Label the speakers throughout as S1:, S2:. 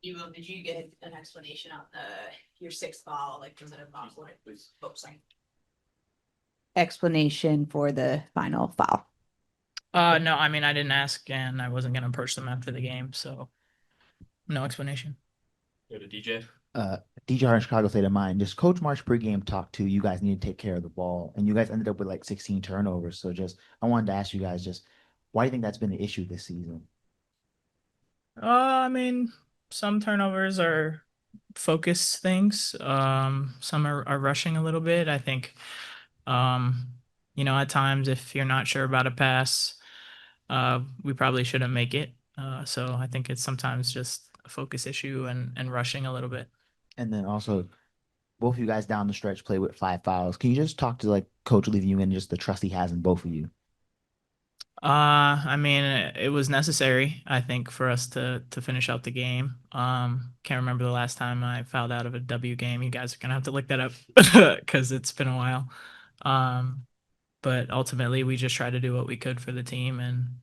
S1: Did you get an explanation on your sixth foul? Like, was it a foul? Please. Oh, sorry. Explanation for the final foul.
S2: No, I mean, I didn't ask and I wasn't going to approach them after the game. So no explanation.
S3: Go to DJ.
S4: DJ in Chicago State of Mind. Just Coach Marsh pregame talked to you guys need to take care of the ball, and you guys ended up with like 16 turnovers. So just I wanted to ask you guys just why do you think that's been an issue this season?
S2: I mean, some turnovers are focus things. Some are rushing a little bit. I think, at times if you're not sure about a pass, we probably shouldn't make it. So I think it's sometimes just a focus issue and rushing a little bit.
S4: And then also, both of you guys down the stretch play with 5 fouls. Can you just talk to like Coach leaving you in just the trust he has in both of you?
S2: I mean, it was necessary, I think, for us to finish out the game. Can't remember the last time I fouled out of a W game. You guys are gonna have to look that up because it's been a while. But ultimately, we just tried to do what we could for the team, and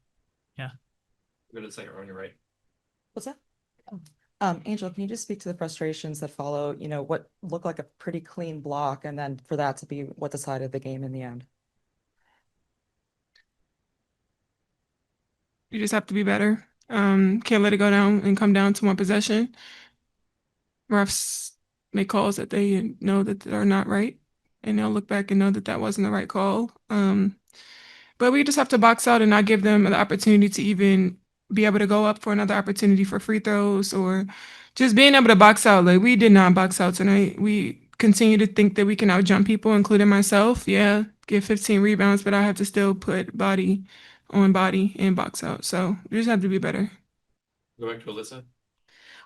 S2: yeah.
S3: Go to the second row on your right.
S5: What's that? Angel, can you just speak to the frustrations that follow, what looked like a pretty clean block and then for that to be what decided the game in the end?
S6: You just have to be better. Can't let it go down and come down to one possession. Refs make calls that they know that are not right, and they'll look back and know that that wasn't the right call. But we just have to box out and not give them the opportunity to even be able to go up for another opportunity for free throws or just being able to box out. Like, we did not box out tonight. We continue to think that we can outjump people, including myself. Yeah, get 15 rebounds, but I have to still put body on body and box out. So we just have to be better.
S3: Go back to Alyssa.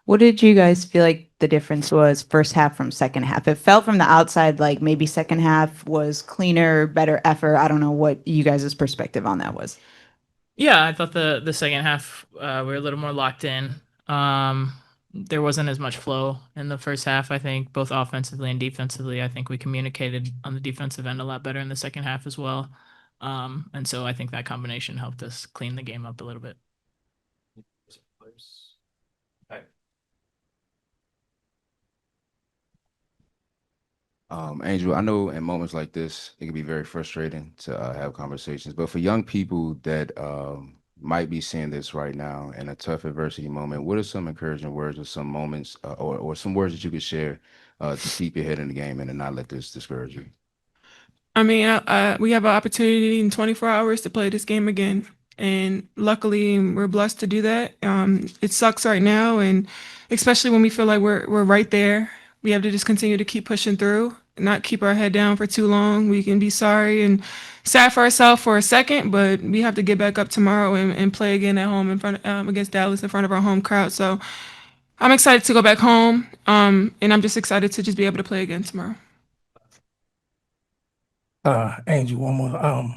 S1: What did you guys feel like the difference was first half from second half? It felt from the outside like maybe second half was cleaner, better effort. I don't know what you guys' perspective on that was.
S2: Yeah, I thought the second half we were a little more locked in. There wasn't as much flow in the first half. I think both offensively and defensively. I think we communicated on the defensive end a lot better in the second half as well. And so I think that combination helped us clean the game up a little bit.
S3: Okay.
S7: Angel, I know in moments like this, it can be very frustrating to have conversations, but for young people that might be seeing this right now in a tough adversity moment, what are some encouraging words or some moments or some words that you could share to keep your head in the game and to not let this discourage you?
S6: I mean, we have an opportunity in 24 hours to play this game again. And luckily, we're blessed to do that. It sucks right now, and especially when we feel like we're right there, we have to just continue to keep pushing through, not keep our head down for too long. We can be sorry and sad for ourselves for a second, but we have to get back up tomorrow and play again at home in front against Dallas in front of our home crowd. So I'm excited to go back home, and I'm just excited to just be able to play again tomorrow.
S8: Angel, one more.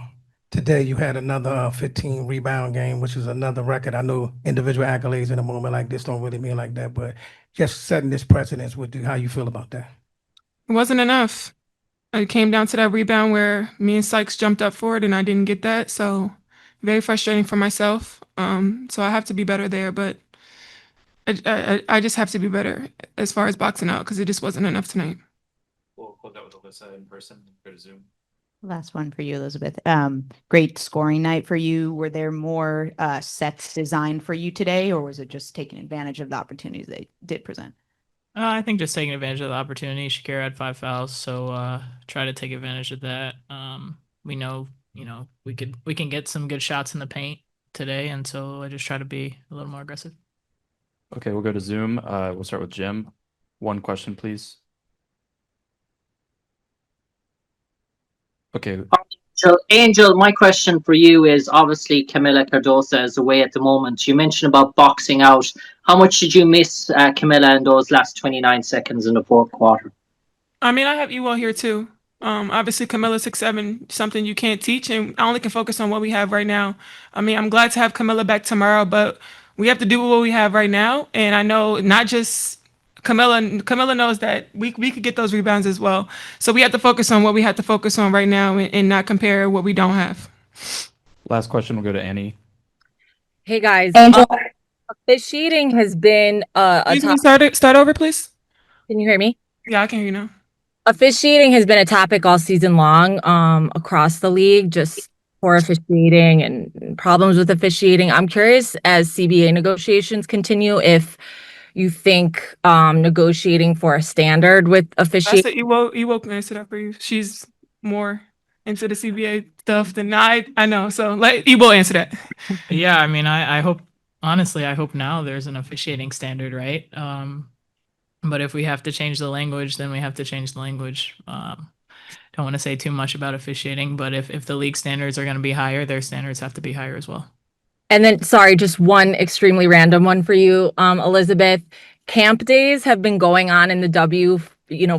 S8: Today you had another 15 rebound game, which is another record. I know individual accolades in a moment like this don't really mean like that, but just setting this precedence with you, how you feel about that?
S6: It wasn't enough. It came down to that rebound where me and Sykes jumped up for it and I didn't get that. So very frustrating for myself. So I have to be better there, but I just have to be better as far as boxing out because it just wasn't enough tonight.
S3: We'll close out with Alyssa in person. Go to Zoom.
S1: Last one for you, Elizabeth. Great scoring night for you. Were there more sets designed for you today, or was it just taking advantage of the opportunities they did present?
S2: I think just taking advantage of the opportunity. Shakira had 5 fouls, so try to take advantage of that. We know, we can get some good shots in the paint today, and so I just try to be a little more aggressive.
S9: Okay, we'll go to Zoom. We'll start with Jim. One question, please. Okay.
S10: So, Angel, my question for you is obviously Camila Cardosa is away at the moment. You mentioned about boxing out. How much did you miss Camila in those last 29 seconds in the fourth quarter?
S6: I mean, I have Ewell here too. Obviously, Camilla 6'7", something you can't teach, and I only can focus on what we have right now. I mean, I'm glad to have Camilla back tomorrow, but we have to do what we have right now. And I know not just Camilla knows that we could get those rebounds as well. So we have to focus on what we have to focus on right now and not compare what we don't have.
S9: Last question will go to Annie.
S11: Hey guys.
S12: Angel,
S11: Officiating has been a
S6: Excuse me,
S11: top.
S6: start over, please.
S11: Can you hear me?
S6: Yeah, I can hear you now.
S11: Officiating has been a topic all season long, across the league, just poor officiating and problems with officiating. I'm curious as CBA negotiations continue if you think negotiating for a standard with
S6: That's
S11: officiating.
S6: the Ewo can answer that for you. She's more into the CBA stuff than I know. So let Ewo answer that.
S2: Yeah, I mean, I hope honestly, I hope now there's an officiating standard, right? But if we have to change the language, then we have to change the language. Don't want to say too much about officiating, but if the league standards are going to be higher, their standards have to be higher as well.
S11: And then, sorry, just one extremely random one for you, Elizabeth. Camp days have been going on in the W,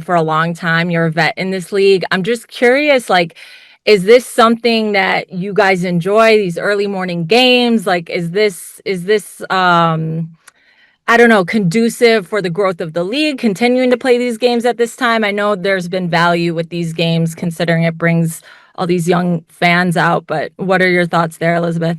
S11: for a long time. You're a vet in this league. I'm just curious, like, is this something that you guys enjoy, these early morning games? Like, is this, I don't know, conducive for the growth of the league, continuing to play these games at this time? I know there's been value with these games considering it brings all these young fans out, but what are your thoughts there, Elizabeth?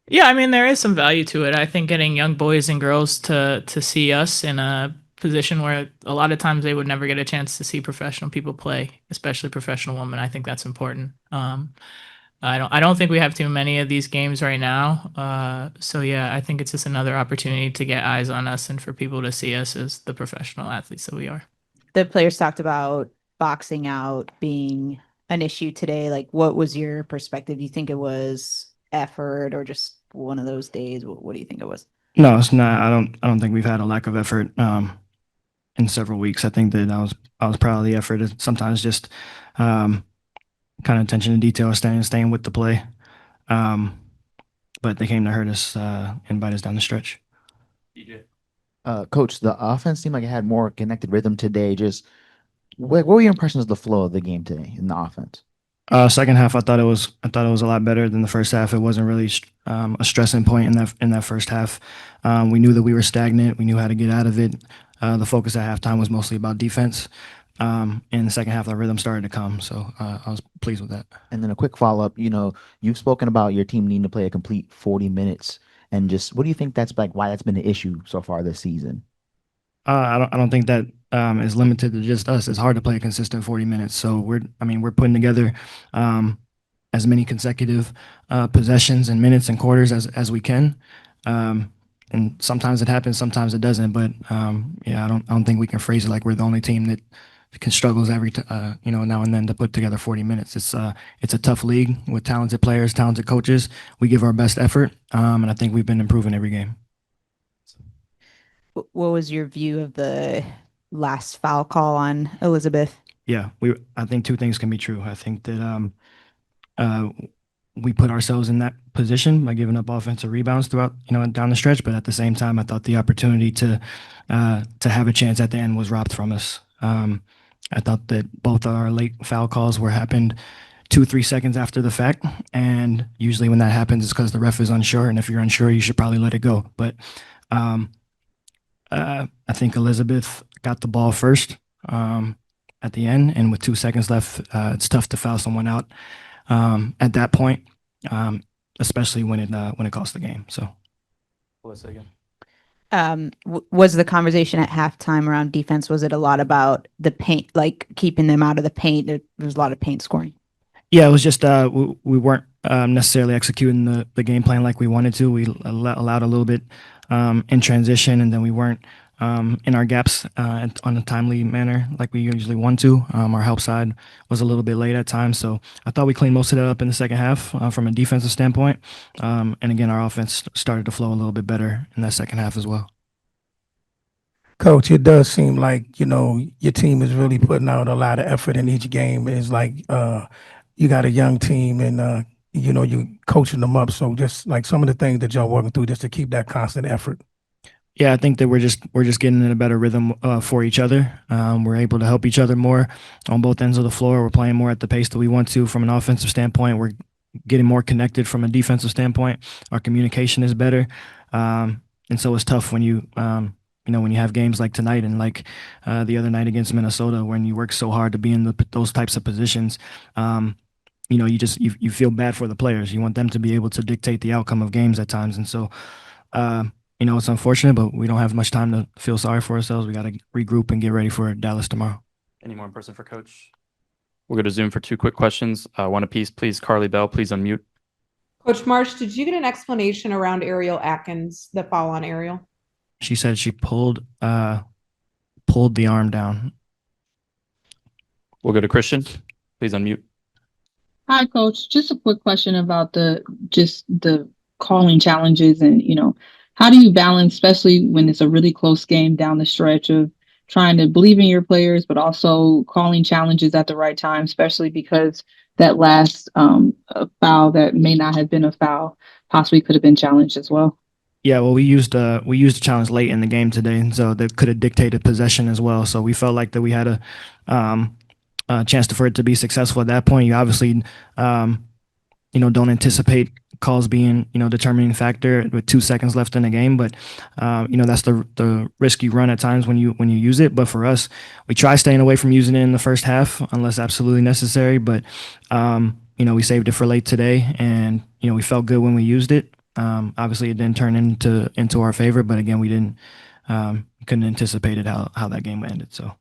S2: Yeah, I mean there is some value to it. I think getting young boys and girls to see us in a position where a lot of times they would never get a chance to see professional people play, especially professional women. I think that's important. I don't think we have too many of these games right now. So yeah, I think it's just another opportunity to get eyes on us and for people to see us as the professional athletes that we are.
S1: The players talked about boxing out being an issue today. Like, what was your perspective? Do you think it was effort or just one of those days? What do you think it was?
S12: No, it's not. I don't think we've had a lack of effort in several weeks. I think that I was proud of the effort. It's sometimes just kind of attention to detail, staying with the play. But they came to hurt us, invite us down the stretch.
S4: Coach, the offense seemed like it had more connected rhythm today. Just what were your impressions of the flow of the game today in the offense?
S12: Second half, I thought it was a lot better than the first half. It wasn't really a stressing point in that first half. We knew that we were stagnant. We knew how to get out of it. The focus at halftime was mostly about defense. In the second half, the rhythm started to come. So I was pleased with that.
S4: And then a quick follow up. You've spoken about your team needing to play a complete 40 minutes, and just what do you think that's like? Why that's been an issue so far this season?
S12: I don't think that is limited to just us. It's hard to play a consistent 40 minutes. So we're putting together as many consecutive possessions and minutes and quarters as we can. And sometimes it happens, sometimes it doesn't. But yeah, I don't think we can phrase it like we're the only team that struggles every now and then to put together 40 minutes. It's a tough league with talented players, talented coaches. We give our best effort, and I think we've been improving every game.
S1: What was your view of the last foul call on Elizabeth?
S12: Yeah, I think two things can be true. I think that we put ourselves in that position by giving up offensive rebounds throughout, down the stretch. But at the same time, I thought the opportunity to have a chance at the end was robbed from us. I thought that both our late foul calls happened 2-3 seconds after the fact, and usually when that happens, it's because the ref is unsure. And if you're unsure, you should probably let it go. But I think Elizabeth got the ball first at the end, and with 2 seconds left, it's tough to foul someone out at that point, especially when it costs the game. So,
S1: was the conversation at halftime around defense? Was it a lot about the paint, like keeping them out of the paint? There was a lot of paint scoring.
S12: Yeah, it was just we weren't necessarily executing the game plan like we wanted to. We allowed a little bit in transition, and then we weren't in our gaps on a timely manner like we usually want to. Our help side was a little bit late at times, so I thought we cleaned most of that up in the second half from a defensive standpoint. And again, our offense started to flow a little bit better in that second half as well.
S8: Coach, it does seem like, your team is really putting out a lot of effort in each game. It's like you got a young team and, you coaching them up. So just like some of the things that y'all working through just to keep that constant effort.
S12: Yeah, I think that we're just getting in a better rhythm for each other. We're able to help each other more on both ends of the floor. We're playing more at the pace that we want to from an offensive standpoint. We're getting more connected from a defensive standpoint. Our communication is better. And so it's tough when you when you have games like tonight and like the other night against Minnesota, when you work so hard to be in those types of positions. You feel bad for the players. You want them to be able to dictate the outcome of games at times. And so It's unfortunate, but we don't have much time to feel sorry for ourselves. We got to regroup and get ready for Dallas tomorrow.
S9: Any more in person for Coach? We'll go to Zoom for 2 quick questions. One apiece, please. Carly Bell, please unmute.
S13: Coach Marsh, did you get an explanation around Ariel Atkins, the foul on Ariel?
S12: She said she pulled the arm down.
S9: We'll go to Christian. Please unmute.
S14: Hi, Coach. Just a quick question about the calling challenges and, how do you balance, especially when it's a really close game down the stretch of trying to believe in your players, but also calling challenges at the right time, especially because that last foul that may not have been a foul possibly could have been challenged as well.
S12: Yeah, well, we used a challenge late in the game today, and so that could have dictated possession as well. So we felt like that we had a chance for it to be successful at that point. You obviously, don't anticipate calls being, determining factor with 2 seconds left in the game. But, that's the risk you run at times when you use it. But for us, we try staying away from using it in the first half unless absolutely necessary. But, we saved it for late today, and, we felt good when we used it. Obviously, it didn't turn into our favor. But again, we couldn't anticipate it how that game ended. So.